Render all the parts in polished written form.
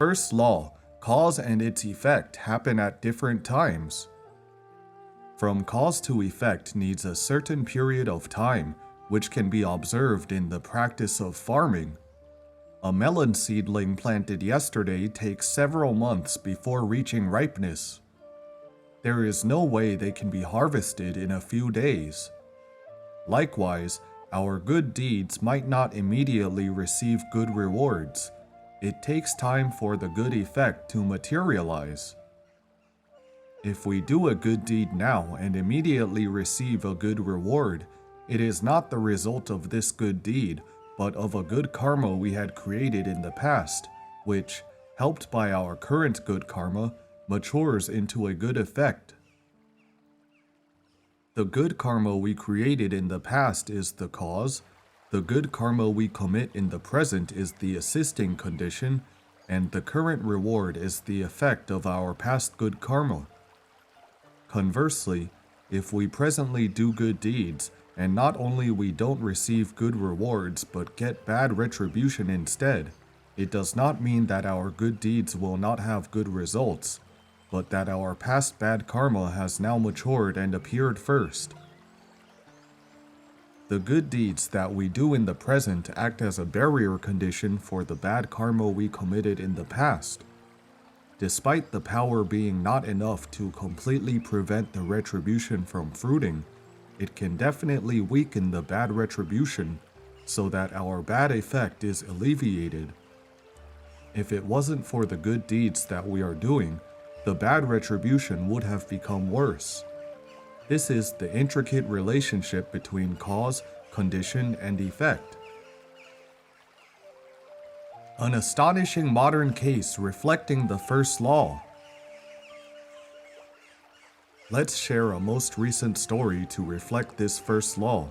First law, cause and its effect happen at different times. From cause to effect needs a certain period of time, which can be observed in the practice of farming. A melon seedling planted yesterday takes several months before reaching ripeness. There is no way they can be harvested in a few days. Likewise, our good deeds might not immediately receive good rewards. It takes time for the good effect to materialize. If we do a good deed now and immediately receive a good reward, it is not the result of this good deed, but of a good karma we had created in the past, which, helped by our current good karma, matures into a good effect. The good karma we created in the past is the cause, the good karma we commit in the present is the assisting condition, and the current reward is the effect of our past good karma. Conversely, if we presently do good deeds, and not only we don't receive good rewards but get bad retribution instead, it does not mean that our good deeds will not have good results, but that our past bad karma has now matured and appeared first. The good deeds that we do in the present act as a barrier condition for the bad karma we committed in the past. Despite the power being not enough to completely prevent the retribution from fruiting, it can definitely weaken the bad retribution so that our bad effect is alleviated. If it wasn't for the good deeds that we are doing, the bad retribution would have become worse. This is the intricate relationship between cause, condition, and effect. An astonishing modern case reflecting the first law. Let's share a most recent story to reflect this first law.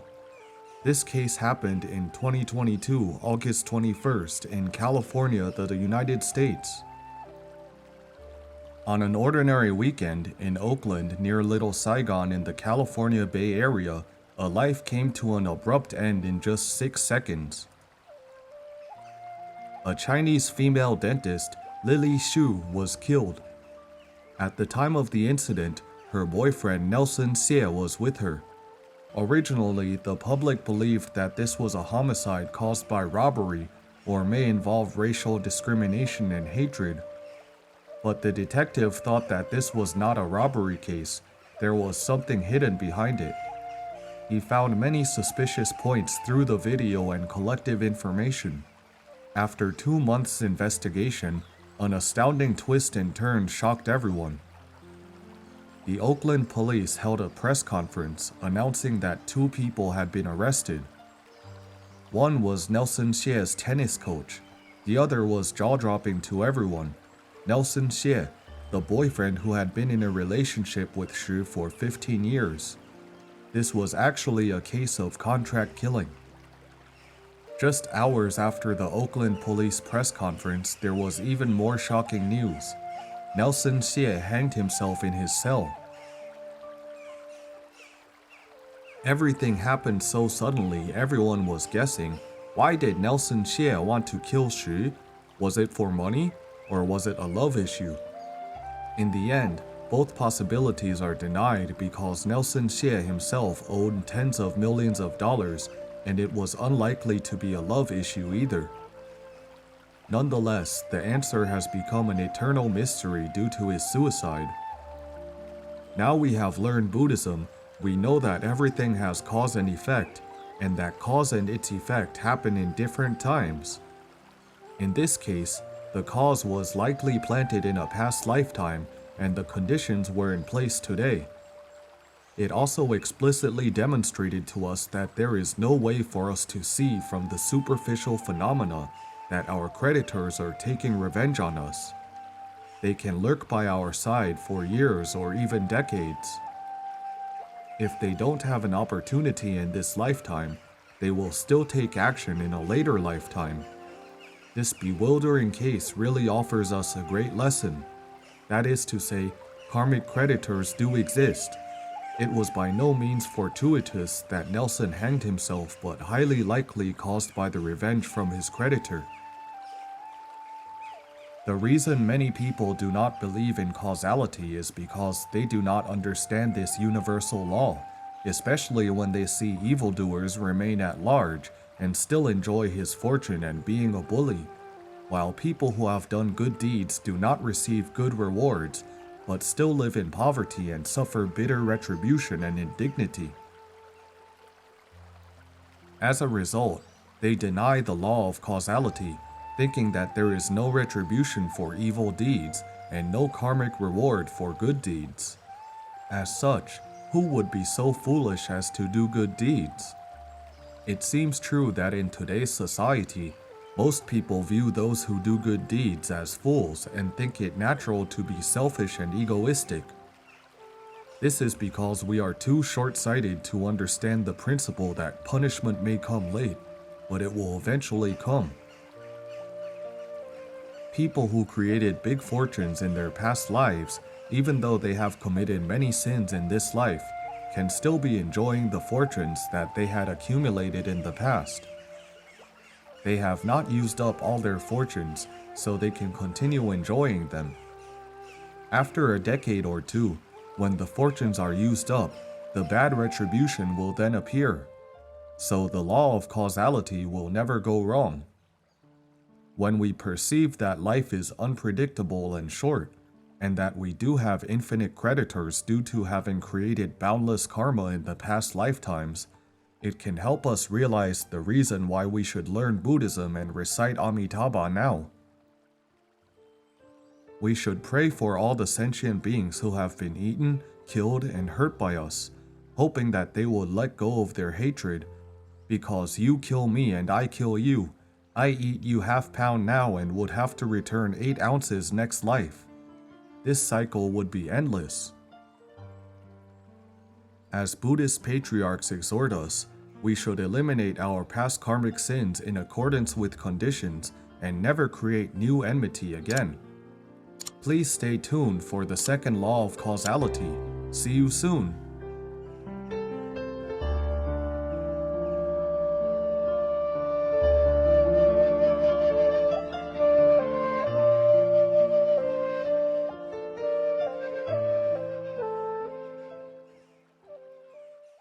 This case happened in 2022, August 21st, in California, the United States. On an ordinary weekend in Oakland near Little Saigon in the California Bay Area, a life came to an abrupt end in just 6 seconds. A Chinese female dentist, Lily Xu, was killed. At the time of the incident, her boyfriend Nelson Xie was with her. Originally, the public believed that this was a homicide caused by robbery or may involve racial discrimination and hatred. But the detective thought that this was not a robbery case, there was something hidden behind it. He found many suspicious points through the video and collective information. After 2 months' investigation, an astounding twist and turn shocked everyone. The Oakland police held a press conference announcing that 2 people had been arrested. One was Nelson Xie's tennis coach, the other was jaw-dropping to everyone. Nelson Xie, the boyfriend who had been in a relationship with Xu for 15 years. This was actually a case of contract killing. Just hours after the Oakland police press conference, there was even more shocking news. Nelson Xie hanged himself in his cell. Everything happened so suddenly, everyone was guessing, why did Nelson Xie want to kill Xu? Was it for money? Or was it a love issue? In the end, both possibilities are denied because Nelson Xie himself owed tens of millions of dollars, and it was unlikely to be a love issue either. Nonetheless, the answer has become an eternal mystery due to his suicide. Now we have learned Buddhism, we know that everything has cause and effect, and that cause and its effect happen in different times. In this case, the cause was likely planted in a past lifetime, and the conditions were in place today. It also explicitly demonstrated to us that there is no way for us to see from the superficial phenomena that our creditors are taking revenge on us. They can lurk by our side for years or even decades. If they don't have an opportunity in this lifetime, they will still take action in a later lifetime. This bewildering case really offers us a great lesson. That is to say, karmic creditors do exist. It was by no means fortuitous that Nelson hanged himself, but highly likely caused by the revenge from his creditor. The reason many people do not believe in causality is because they do not understand this universal law, especially when they see evildoers remain at large and still enjoy his fortune and being a bully, while people who have done good deeds do not receive good rewards, but still live in poverty and suffer bitter retribution and indignity. As a result, they deny the law of causality, thinking that there is no retribution for evil deeds and no karmic reward for good deeds. As such, who would be so foolish as to do good deeds? It seems true that in today's society, most people view those who do good deeds as fools and think it natural to be selfish and egoistic. This is because we are too short-sighted to understand the principle that punishment may come late, but it will eventually come. People who created big fortunes in their past lives, even though they have committed many sins in this life, can still be enjoying the fortunes that they had accumulated in the past. They have not used up all their fortunes, so they can continue enjoying them. After a decade or two, when the fortunes are used up, the bad retribution will then appear. So the law of causality will never go wrong. When we perceive that life is unpredictable and short, and that we do have infinite creditors due to having created boundless karma in the past lifetimes, it can help us realize the reason why we should learn Buddhism and recite Amitabha now. We should pray for all the sentient beings who have been eaten, killed, and hurt by us, hoping that they will let go of their hatred, because you kill me and I kill you. I eat you half-pound now and would have to return 8 ounces next life. This cycle would be endless. As Buddhist patriarchs exhort us, we should eliminate our past karmic sins in accordance with conditions and never create new enmity again. Please stay tuned for the second law of causality. See you soon.